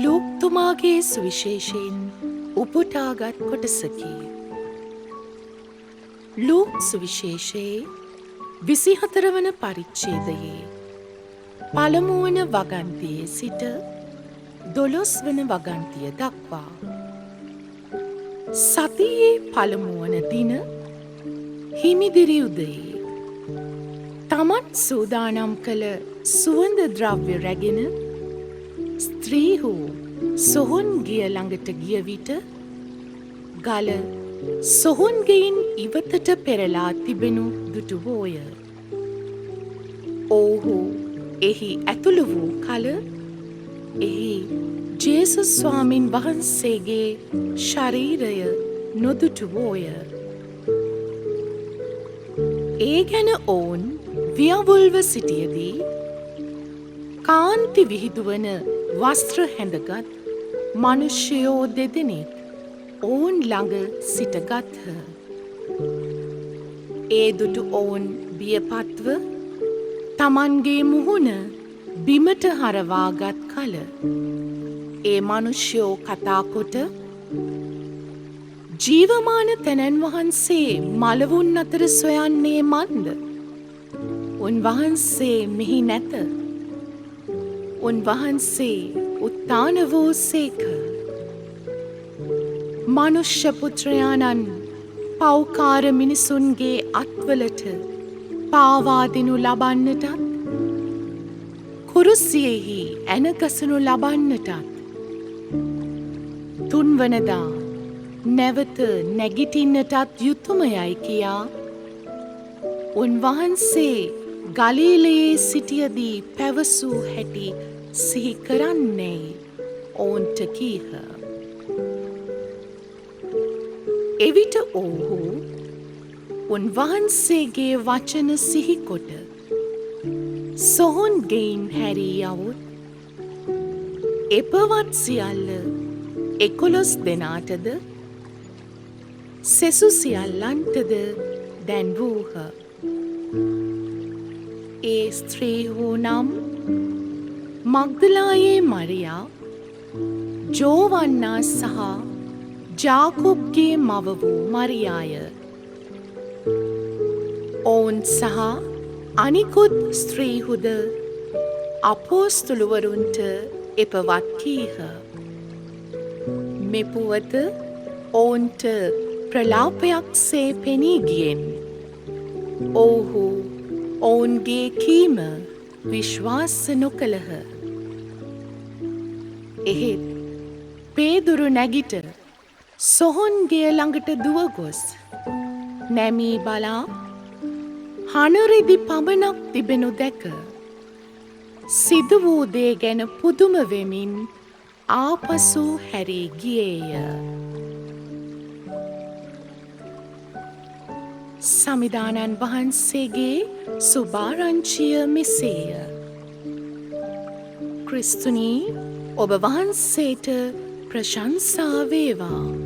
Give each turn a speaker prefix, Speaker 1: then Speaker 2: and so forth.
Speaker 1: ලූක්තුමාගේ සුවිශේෂයෙන් උපුටාගත් කොටසකි. Luke සුවිශේෂයේ 24 වන පරිච්ඡේදයේ පළමුවන වගන්තියේ සිට 12 වන වගන්තිය දක්වා සතියේ පළමුවන දින හිමිදිරි උදයේ තමන් සූදානම් කළ සුවඳ ද්‍රව්‍ය රැගෙන ස්ත්‍රීහු සොහොන් ගෙය ළඟට ගිය විට ගල සොහොන් ගෙයින් ඉවතට පෙරලා තිබෙනු දුටුවෝය. ඔවුහු එහි ඇතුළු වූ කල එහි ජේසුස් ස්වාමින් වහන්සේගේ ශරීරය නොදුටුවෝය. ඒ ගැන ඔවුන් ව්‍යවුල්ව සිටියදී කාන්ති විහිදුවන වස්ත්‍ර හැඳගත් මනුෂ්‍යයෝ දෙදෙනෙක් ඔවුන් ළඟ සිටගත්හ. ඒ දුටු ඔවුන් බියපත්ව තමන්ගේ මුහුණ බිමට හරවාගත් කල ඒ මනුෂ්‍යයෝ කතාකොට ජීවමාන තැනැන් වහන්සේ මළවුන් අතර සොයන්නේ මන්ද? උන්වහන්සේ මෙහි නැත. උන්වහන්සේ උත්ථාන වූ සේක. මනුෂ්‍ය පුත්‍රයාණන් පෞකාර මිනිසුන්ගේ අත්වලට පාවා දෙනු ලබන්නටත් කුරුසියෙහි ඇනගසනු ලබන්නටත් තුන්වනදා නැවත නැගිටින්නටත් යුතුයමයි කියා උන්වහන්සේ ගලීලයේ සිටියදී පැවසූ හැටි සිහි කරන්නේ ඔවුන්ට කීහ. එවිට ඔවුහු උන්වහන්සේගේ වචන සිහිකොට සොහොන් ගෙයින් හැරී යවුත් එපවත් සියල්ල 11 දෙනාටද සෙසු සියල්ලන්ටද දැන්වූහ. ඒ ස්ත්‍රීහු නම් මග්දලායේ මරියා, ජෝවන්නා සහ ජාකොබ්ගේ මව වූ මරියාය. ඔවුන් සහ අනිකුත් ස්ත්‍රීහුද අපෝස්තලවරුන්ට එපවත් කීහ. මෙපුවත ඔවුන්ට ප්‍රලාපයක් සේ පෙනී ගියෙන් ඔවුහු ඔවුන්ගේ කීම විශ්වාස නොකළහ. එහෙත් පේදුරු නැගිට සොහොන් ගෙය ළඟට දුව ගොස් නැමී බලා හනරිදි පමණක් තිබෙනු දැක සිදු වූ දේ ගැන පුදුම වෙමින් ආපසු හැරී ගියේය. සමිදානන් වහන්සේගේ සුභාරංචිය මෙසේය. ක්‍රිස්තුනී ඔබ වහන්සේට ප්‍රශංසා වේවා.